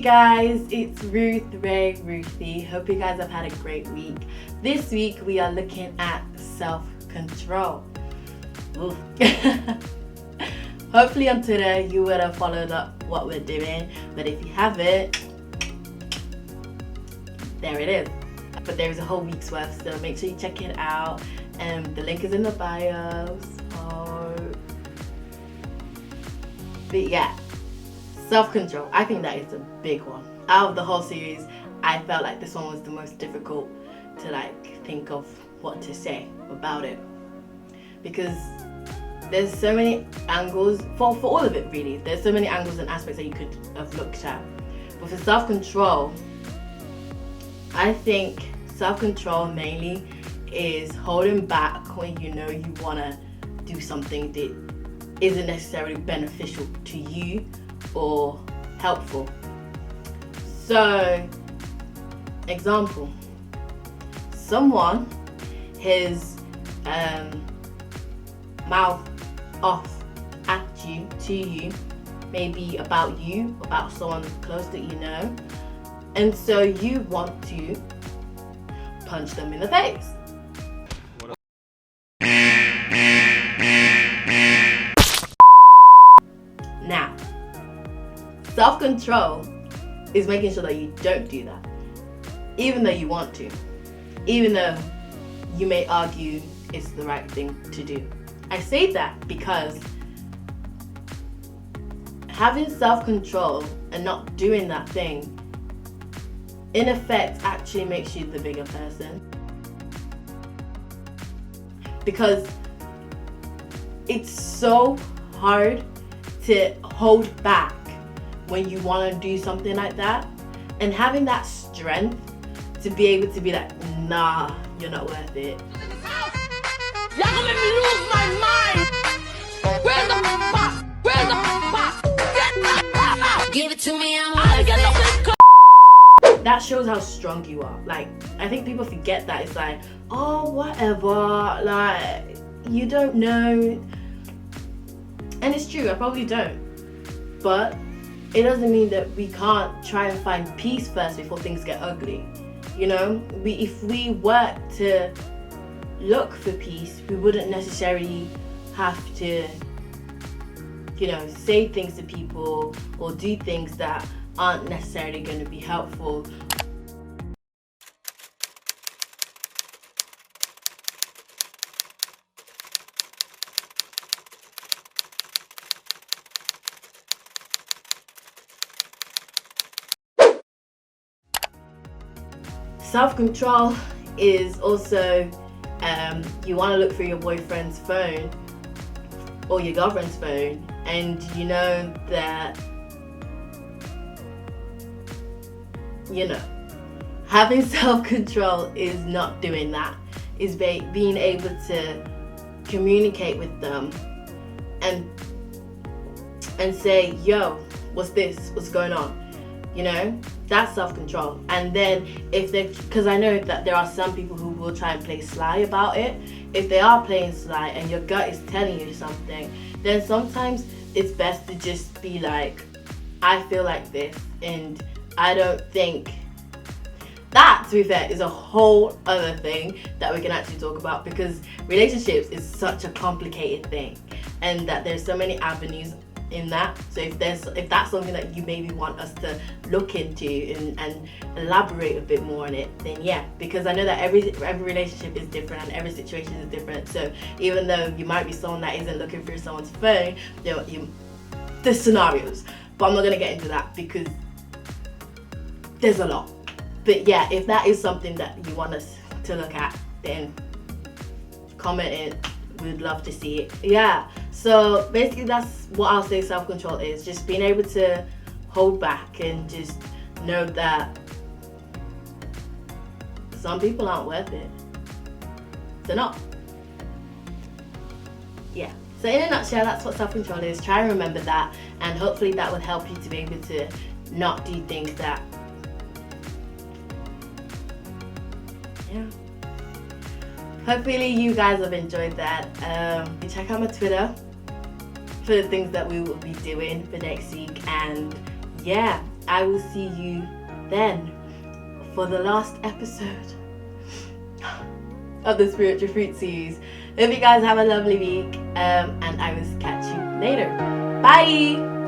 guys, it's Ruthie. Hope you guys have had a great week. This week we are looking at self-control. Hopefully on Twitter you would have followed up what we're doing, but if you haven't, there it is. But there is a whole week's worth, so make sure you check it out. The link is in the bio. But yeah, self-control. I think that is a big one. Out of the whole series, I felt like this one was the most difficult to think of what to say about it, because there's so many angles for all of it really. There's so many angles and aspects that you could have looked at. But for self-control, I think self-control mainly is holding back when you know you want to do something that isn't necessarily beneficial to you or helpful. So, example, someone has mouth off at you, to you, maybe about you, about someone close that you know, and so you want to punch them in the face. Now, self-control is making sure that you don't do that, even though you want to, even though you may argue it's the right thing to do. I say that because having self-control and not doing that thing, in effect, actually makes you the bigger person. Because it's so hard to hold back when you want to do something like that, and having that strength to be able to be like, nah, you're not worth it. Y'all gonna make me lose my mind. Where's the box? Where's the box? Get the box out. Give it to me, I get the. That shows how strong you are. I think people forget that. It's like, oh, whatever, you don't know. And it's true, I probably don't. But it doesn't mean that we can't try and find peace first before things get ugly. You know, if we work to look for peace, we wouldn't necessarily have to, say things to people or do things that aren't necessarily going to be helpful. Self-control is also you want to look through your boyfriend's phone or your girlfriend's phone, and you know that having self-control is not doing that, is being able to communicate with them and say, yo, what's this, what's going on, that's self-control. And then because I know that there are some people who will try and play sly about it. If they are playing sly and your gut is telling you something, then sometimes it's best to just be like, I feel like this, and I don't think that, to be fair, is a whole other thing that we can actually talk about, because relationships is such a complicated thing, and that there's so many avenues in that. So if that's something that you maybe want us to look into and elaborate a bit more on it, then yeah, because I know that every relationship is different and every situation is different. So even though you might be someone that isn't looking through someone's phone, there's scenarios, but I'm not gonna get into that because there's a lot. But yeah, if that is something that you want us to look at, then comment it. We'd love to see it. Yeah, so basically that's what I'll say self-control is. Just being able to hold back and just know that some people aren't worth it. They're not. Yeah, so in a nutshell, that's what self-control is. Try and remember that, and hopefully that will help you to be able to not do things that, yeah. Hopefully you guys have enjoyed that. Check out my Twitter for the things that we will be doing for next week, and yeah, I will see you then for the last episode of the Spiritual Fruit series. Hope you guys have a lovely week, and I will catch you later. Bye.